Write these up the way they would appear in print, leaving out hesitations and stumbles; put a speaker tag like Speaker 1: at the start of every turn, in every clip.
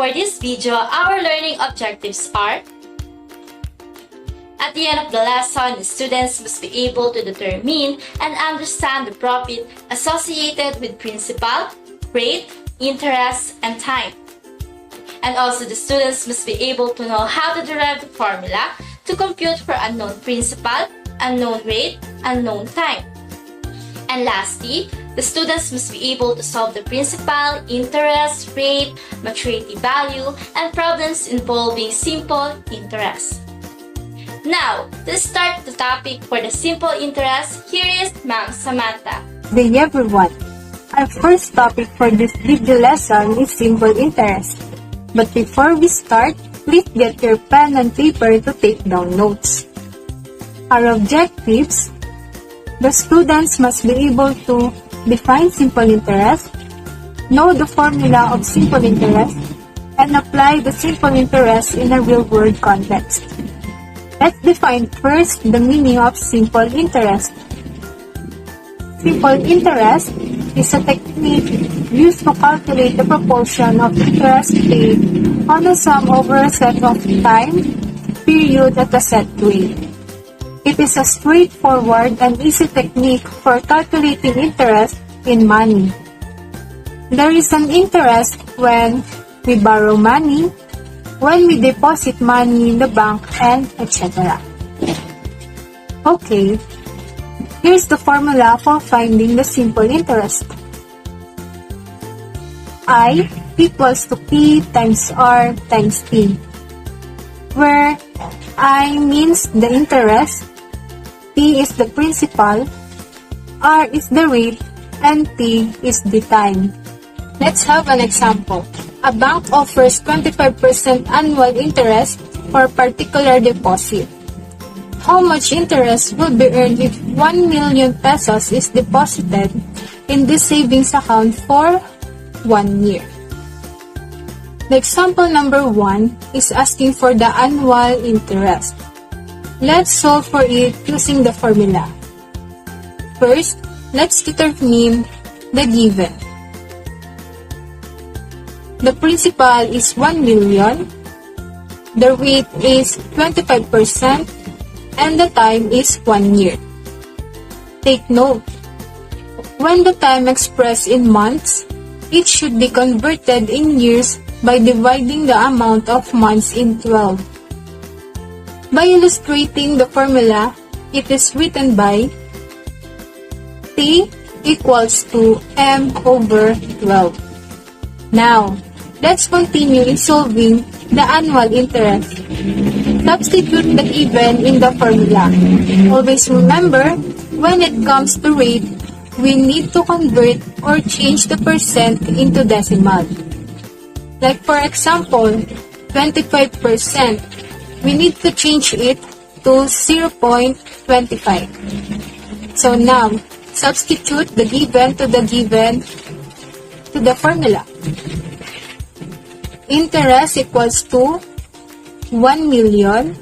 Speaker 1: For this video, our learning objectives are: at the end of the lesson, the students must be able to determine and understand the profit associated with principal, rate, interest, and time. And also, the students must be able to know how to derive the formula to compute for unknown principal, unknown rate, unknown time. And lastly, the students must be able to solve the principal, interest, rate, maturity value, and problems involving simple interest. Now, to start the topic for the simple interest, here is Ma'am Samantha.
Speaker 2: Good day everyone. Our first topic for this video lesson is simple interest. But before we start, please get your pen and paper to take down notes. Our objectives: the students must be able to define simple interest, know the formula of simple interest, and apply the simple interest in a real-world context. Let's define first the meaning of simple interest. Simple interest is a technique used to calculate the proportion of interest paid on a sum over a set of time period at a set rate. It is a straightforward and easy technique for calculating interest in money. There is an interest when we borrow money, when we deposit money in the bank, and etc. Okay, here's the formula for finding the simple interest. I equals to P times R times T, where I means the interest, P is the principal, R is the rate, and T is the time. Let's have an example. A bank offers 25% annual interest for a particular deposit. How much interest will be earned if 1 million pesos is deposited in this savings account for 1 year? The example number 1 is asking for the annual interest. Let's solve for it using the formula. First, let's determine the given. The principal is 1 million, the rate is 25%, and the time is 1 year. Take note, when the time expressed in months, it should be converted in years by dividing the amount of months in 12. By illustrating the formula, it is written by T equals to M over 12. Now, let's continue in solving the annual interest. Substitute the given in the formula. Always remember, when it comes to rate, we need to convert or change the percent into decimal. Like for example, 25%, we need to change it to 0.25. So now, substitute the given to the formula. Interest equals to 1 million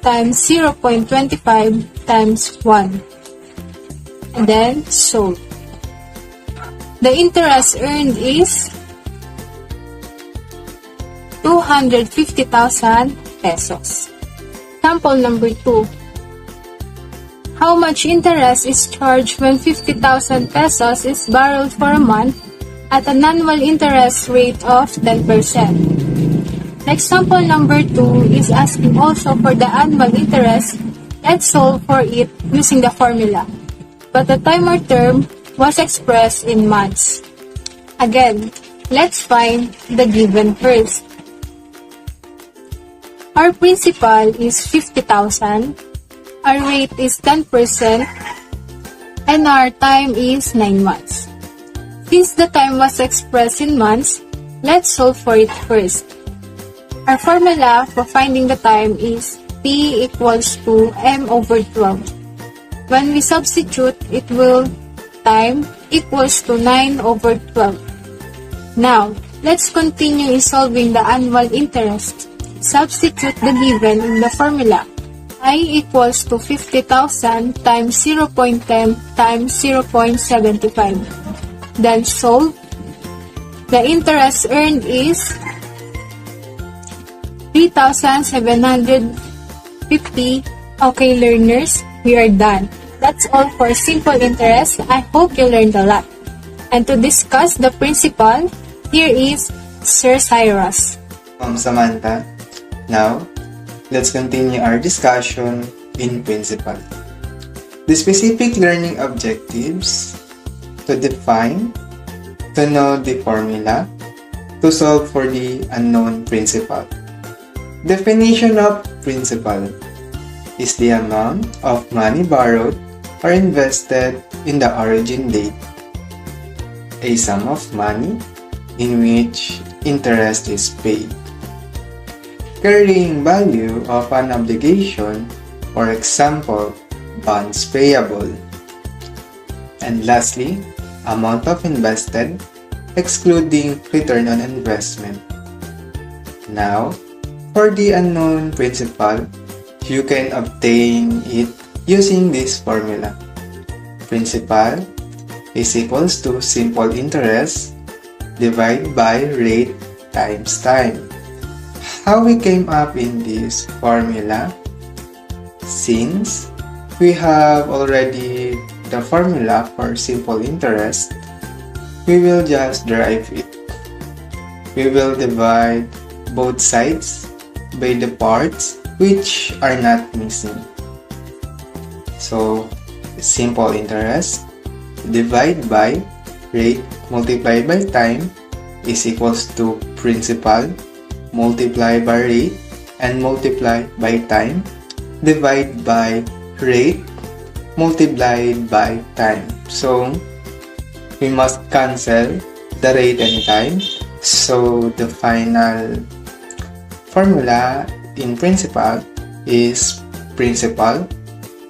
Speaker 2: times 0.25 times 1. And then solve. The interest earned is 250,000 pesos. Sample number 2. How much interest is charged when 50,000 pesos is borrowed for a month at an annual interest rate of 10%? Example number 2 is asking also for the annual interest. Let's solve for it using the formula. But the time or term was expressed in months. Again, let's find the given first. Our principal is 50,000, our rate is 10%, and our time is 9 months. Since the time was expressed in months, let's solve for it first. Our formula for finding the time is P equals to M over 12. When we substitute, it will time equals to 9 over 12. Now, let's continue in solving the annual interest. Substitute the given in the formula. I equals to 50,000 times 0.10 times 0.75. Then solve. The interest earned is 3,750. Okay, learners, we are done. That's all for simple interest. I hope you learned a lot. And to discuss the principle, here is Sir Cyross.
Speaker 3: Samantha. Now, let's continue our discussion in principle. The specific learning objectives: to define, to know the formula, to solve for the unknown principle. Definition of principle is the amount of money borrowed or invested in the origin date. A sum of money in which interest is paid. Carrying value of an obligation, for example, bonds payable. And lastly, amount of invested, excluding return on investment. Now, for the unknown principle, you can obtain it using this formula. Principal is equals to simple interest divided by rate times time. How we came up in this formula? Since we have already the formula for simple interest, we will just derive it. We will divide both sides by the parts which are not missing. So, simple interest divided by rate multiplied by time is equals to principal multiplied by rate and multiplied by time divided by rate multiplied by time. So, we must cancel the rate and time. So, the final formula in principal is principal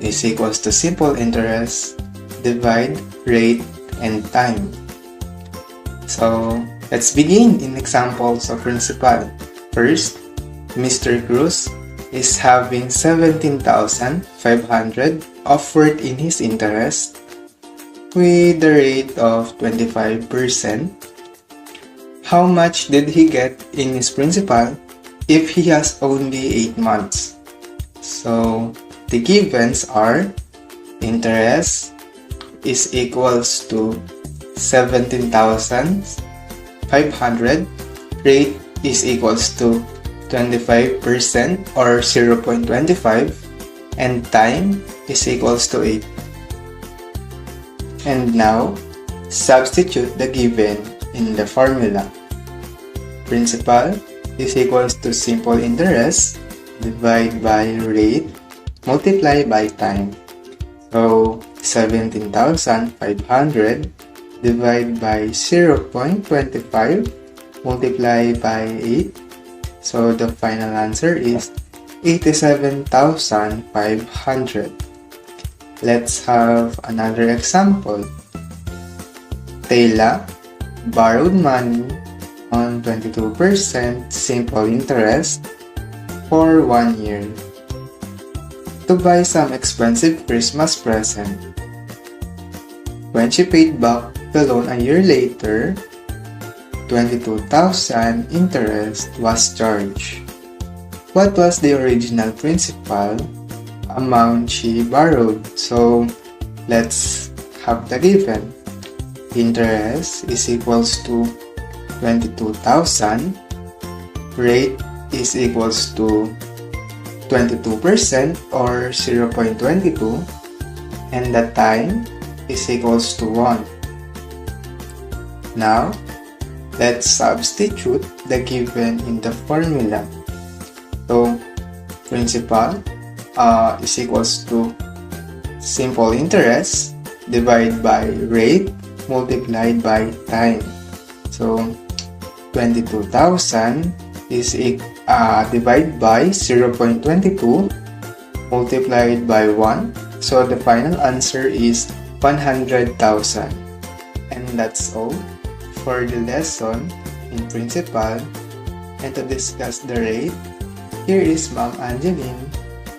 Speaker 3: is equals to simple interest divide rate and time. So, let's begin in examples of principal. First, Mr. Cruz is having 17,500 offered in his interest with the rate of 25%. How much did he get in his principal if he has only 8 months? So, the givens are interest is equals to 17,500, rate is equals to 25% or 0.25, and time is equals to 8. And now, substitute the given in the formula. Principal is equals to simple interest divided by rate multiplied by time. So, 17,500 divided by 0.25 multiplied by 8. So, the final answer is 87,500. Let's have another example. Tayla borrowed money on 22% simple interest for 1 year to buy some expensive Christmas present. When she paid back the loan a year later, 22,000 interest was charged. What was the original principal amount she borrowed? So, let's have the given. Interest is equals to 22,000. Rate is equals to 22% or 0.22. And the time is equals to 1. Now, let's substitute the given in the formula. So, principal is equals to simple interest divided by rate multiplied by time. So, 22,000 is divided by 0.22 multiplied by 1. So, the final answer is 100,000. And that's all for the lesson in principal. And to discuss the rate, here is Ma'am Angelyne.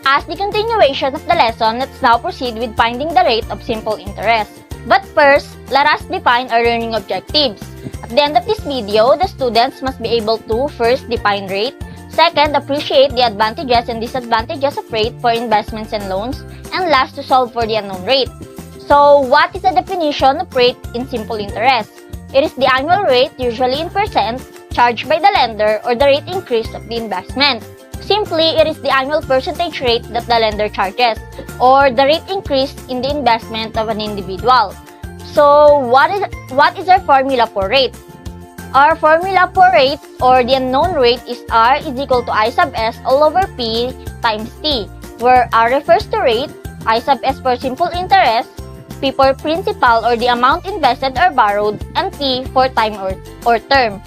Speaker 4: As the continuation of the lesson, let's now proceed with finding the rate of simple interest. But first, let us define our learning objectives. At the end of this video, the students must be able to first define rate, Second, appreciate the advantages and disadvantages of rate for investments and loans. And last, to solve for the unknown rate. So, what is the definition of rate in simple interest? It is the annual rate, usually in percent, charged by the lender or the rate increase of the investment. Simply, it is the annual percentage rate that the lender charges or the rate increase in the investment of an individual. So, what is our formula for rate? Our formula for rate or the unknown rate is R is equal to I sub S all over P times T, where R refers to rate, I sub S for simple interest, P for principal or the amount invested or borrowed, and T for time or term.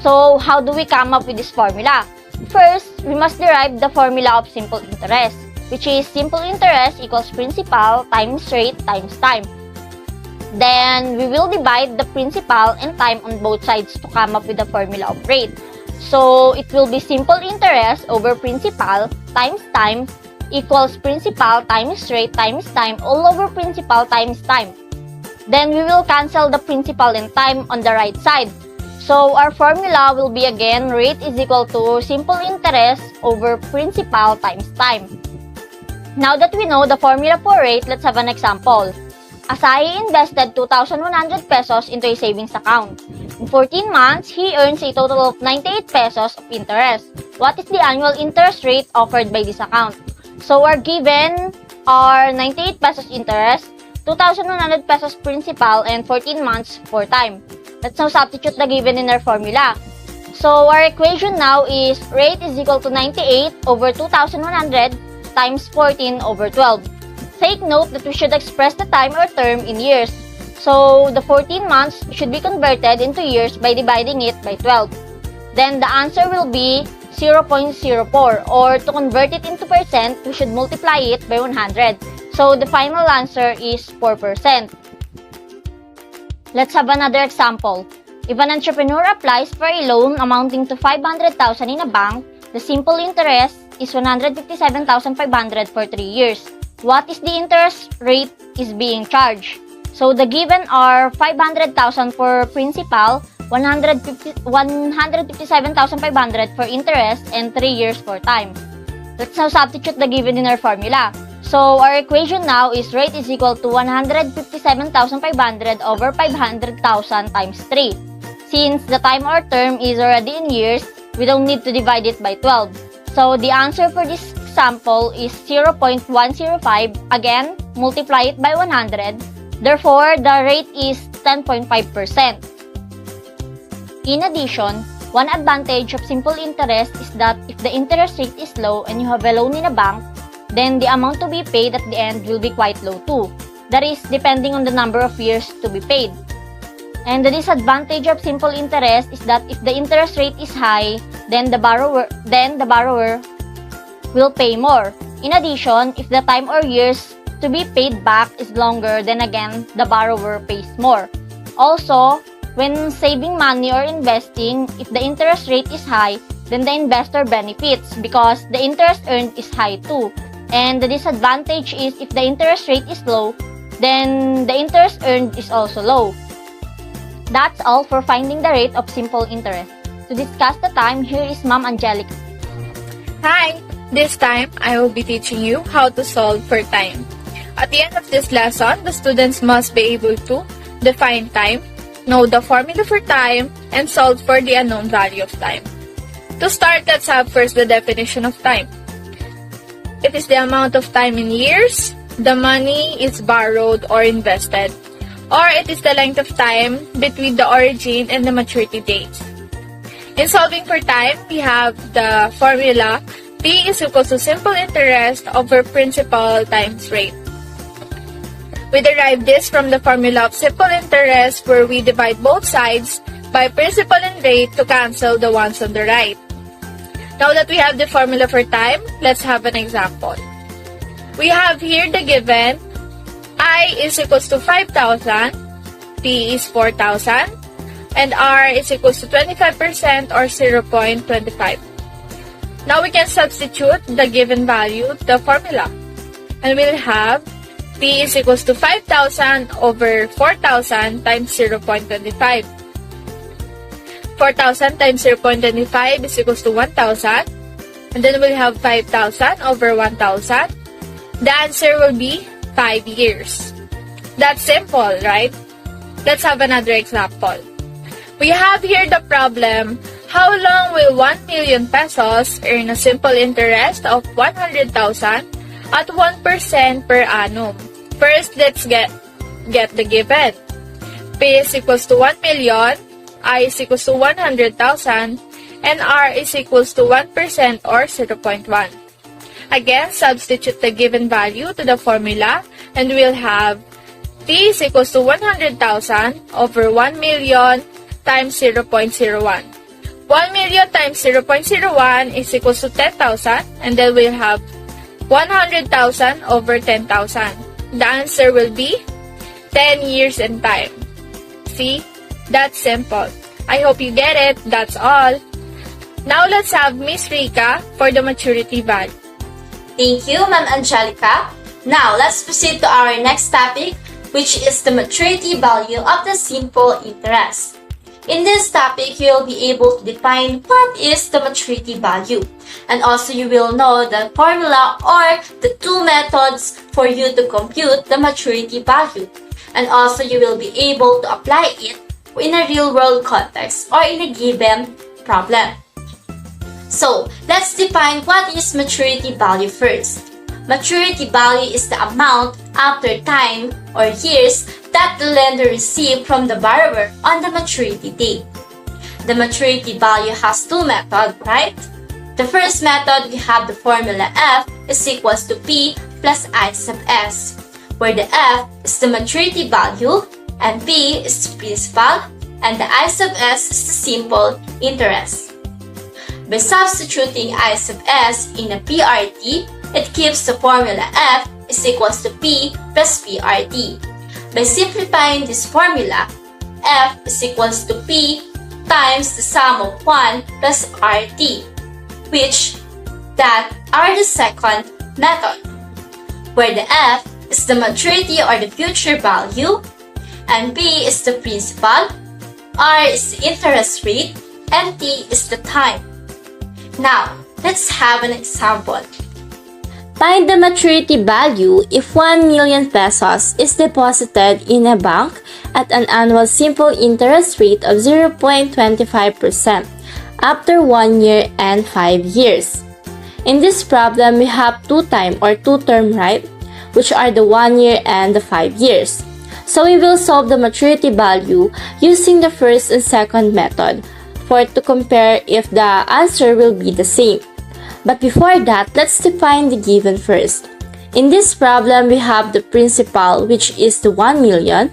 Speaker 4: So, how do we come up with this formula? First, we must derive the formula of simple interest, which is simple interest equals principal times rate times time. Then, we will divide the principal and time on both sides to come up with the formula of rate. So, it will be simple interest over principal times time equals principal times rate times time all over principal times time. Then, we will cancel the principal and time on the right side. So, our formula will be again rate is equal to simple interest over principal times time. Now that we know the formula for rate, let's have an example. Asahi invested 2,100 pesos into a savings account. In 14 months, he earns a total of 98 pesos of interest. What is the annual interest rate offered by this account? So, our given are 98 pesos interest, 2,100 pesos principal, and 14 months for time. Let's now substitute the given in our formula. So, our equation now is rate is equal to 98 over 2,100 times 14 over 12. Take note that we should express the time or term in years. So, the 14 months should be converted into years by dividing it by 12. Then, the answer will be 0.04, or to convert it into percent, we should multiply it by 100. So, the final answer is 4%. Let's have another example. If an entrepreneur applies for a loan amounting to 500,000 in a bank, the simple interest is 157,500 for 3 years. What is the interest rate is being charged? So, the given are 500,000 for principal, 157,500 for interest, and 3 years for time. Let's now substitute the given in our formula. So, our equation now is rate is equal to 157,500 over 500,000 times 3. Since the time or term is already in years, we don't need to divide it by 12. So, the answer for this example is 0.105. Again, multiply it by 100. Therefore, the rate is 10.5%. In addition, one advantage of simple interest is that if the interest rate is low and you have a loan in a bank, then the amount to be paid at the end will be quite low too. That is, depending on the number of years to be paid. And the disadvantage of simple interest is that if the interest rate is high, then the borrower will pay more. In addition, if the time or years to be paid back is longer, then again, the borrower pays more. Also, when saving money or investing, if the interest rate is high, then the investor benefits because the interest earned is high too. And the disadvantage is if the interest rate is low, then the interest earned is also low. That's all for finding the rate of simple interest. To discuss the time, here is Ma'am Angelica.
Speaker 2: Hi! This time, I will be teaching you how to solve for time. At the end of this lesson, the students must be able to define time, know the formula for time, and solve for the unknown value of time. To start, let's have first the definition of time. It is the amount of time in years the money is borrowed or invested, or it is the length of time between the origin and the maturity dates. In solving for time, we have the formula P is equal to simple interest over principal times rate. We derive this from the formula of simple interest where we divide both sides by principal and rate to cancel the ones on the right. Now that we have the formula for time, let's have an example. We have here the given I is equals to 5,000, P is 4,000, and R is equals to 25% or 0.25. Now we can substitute the given value to the formula. And we'll have P is equals to 5,000 over 4,000 times 0.25. 4,000 times 0.25 is equals to 1,000. And then we'll have 5,000 over 1,000. The answer will be 5 years. That's simple, right? Let's have another example. We have here the problem, how long will 1 million pesos earn a simple interest of 100,000 at 1% per annum? First, let's get the given. P is equals to 1 million, I is equals to 100,000, and R is equals to 1% or 0.1. Again, substitute the given value to the formula, and we'll have T is equals to 100,000 over 1 million times 0.01. 1 million times 0.01 is equals to 10,000, and then we'll have 100,000 over 10,000. The answer will be 10 years in time. See? That's simple. I hope you get it. That's all. Now let's have Miss Rika for the maturity value.
Speaker 1: Thank you, Ma'am Angelica. Now, let's proceed to our next topic, which is the maturity value of the simple interest. In this topic, you will be able to define what is the maturity value. And also, you will know the formula or the two methods for you to compute the maturity value. And also, you will be able to apply it in a real-world context or in a given problem. So, let's define what is maturity value first. Maturity value is the amount after time or years that the lender received from the borrower on the maturity date. The maturity value has two methods, right? The first method, we have the formula F is equals to P plus I sub S, where the F is the maturity value and P is the principal and the I sub S is the simple interest. By substituting I sub S in a PRT, it gives the formula F is equals to P plus PRT. By simplifying this formula, F is equals to P times the sum of 1 plus RT, which that are the second method, where the F is the maturity or the future value, and P is the principal, R is the interest rate, and T is the time. Now, let's have an example.
Speaker 4: Find the maturity value if 1 million pesos is deposited in a bank at an annual simple interest rate of 0.25% after 1 year and 5 years. In this problem, we have two time or two term, right? Which are the 1 year and the 5 years. So we will solve the maturity value using the first and second method to compare if the answer will be the same. But before that, let's define the given first. In this problem, we have the principal, which is the 1 million.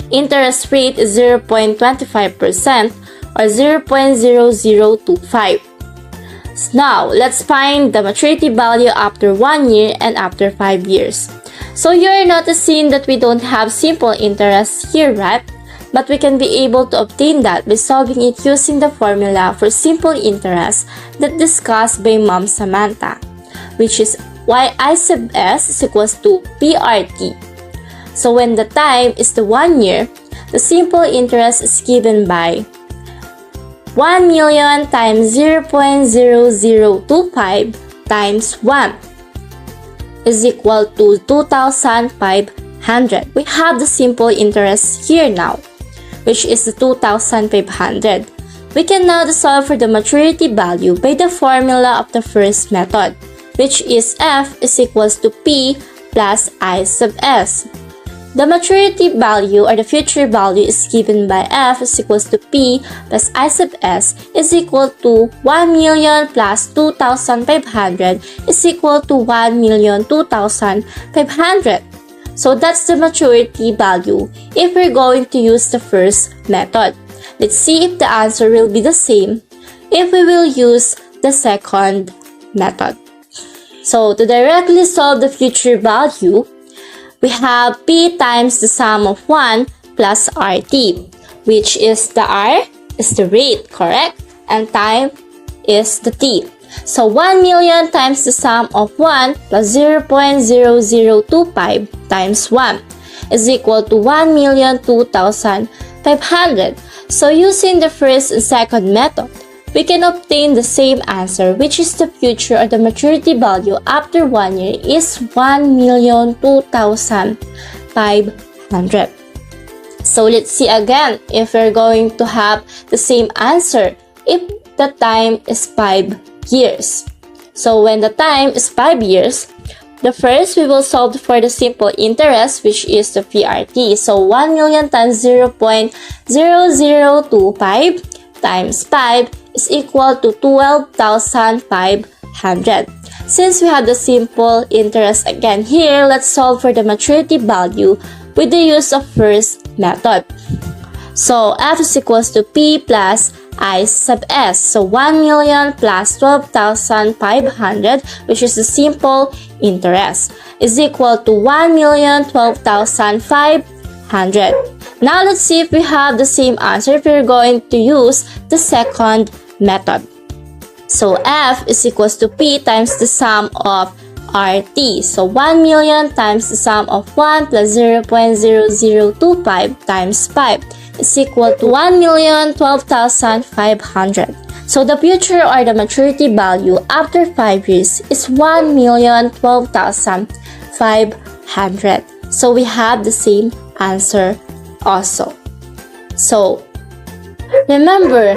Speaker 4: Interest rate is 0.25% or 0.0025. Now, let's find the maturity value after 1 year and after 5 years. So you're noticing that we don't have simple interest here, right? But we can be able to obtain that by solving it using the formula for simple interest that discussed by Ma'am Samantha, which is Y I sub S is equals to PRT. So when the time is the 1 year, the simple interest is given by 1 million times 0.0025 times 1 is equal to 2,500. We have the simple interest here now, which is the 2,500. We can now solve for the maturity value by the formula of the first method, which is F is equals to P plus I sub S. The maturity value or the future value is given by F is equals to P plus I sub S is equal to 1 million plus 2,500 is equal to 1,02,500. So that's the maturity value if we're going to use the first method. Let's see if the answer will be the same if we will use the second method. So to directly solve the future value, we have P times the sum of 1 plus RT, which is the R is the rate, correct? And time is the T. So 1 million times the sum of 1 plus 0.0025 times 1 is equal to 1,02,500.
Speaker 1: So using the first and second method, we can obtain the same answer, which is the future or the maturity value after 1 year is 1,02,500. So let's see again if we're going to have the same answer if the time is 5 years. So when the time is 5 years, the first we will solve for the simple interest, which is the PRT. So 1 million times 0.0025 times 5 is equal to 12,500. Since we have the simple interest again here, let's solve for the maturity value with the use of first method. So F is equals to P plus I sub S. So 1 million plus 12,500, which is the simple interest, is equal to 1,012,500. Now let's see if we have the same answer if we're going to use the second method. So F is equals to P times the sum of RT. So 1 million times the sum of 1 plus 0.0025 times 5 is equal to 1,012,500. So the future or the maturity value after 5 years is 1,012,500. So we have the same answer also. So remember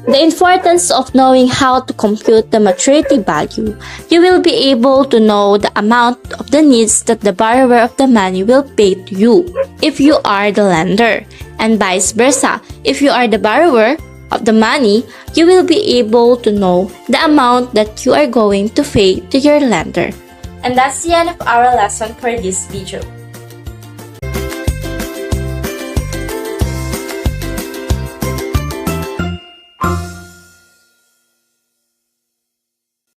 Speaker 1: the importance of knowing how to compute the maturity value. You will be able to know the amount of the needs that the borrower of the money will pay to you if you are the lender, and vice versa. If you are the borrower of the money, you will be able to know the amount that you are going to pay to your lender. And that's the end of our lesson for this video.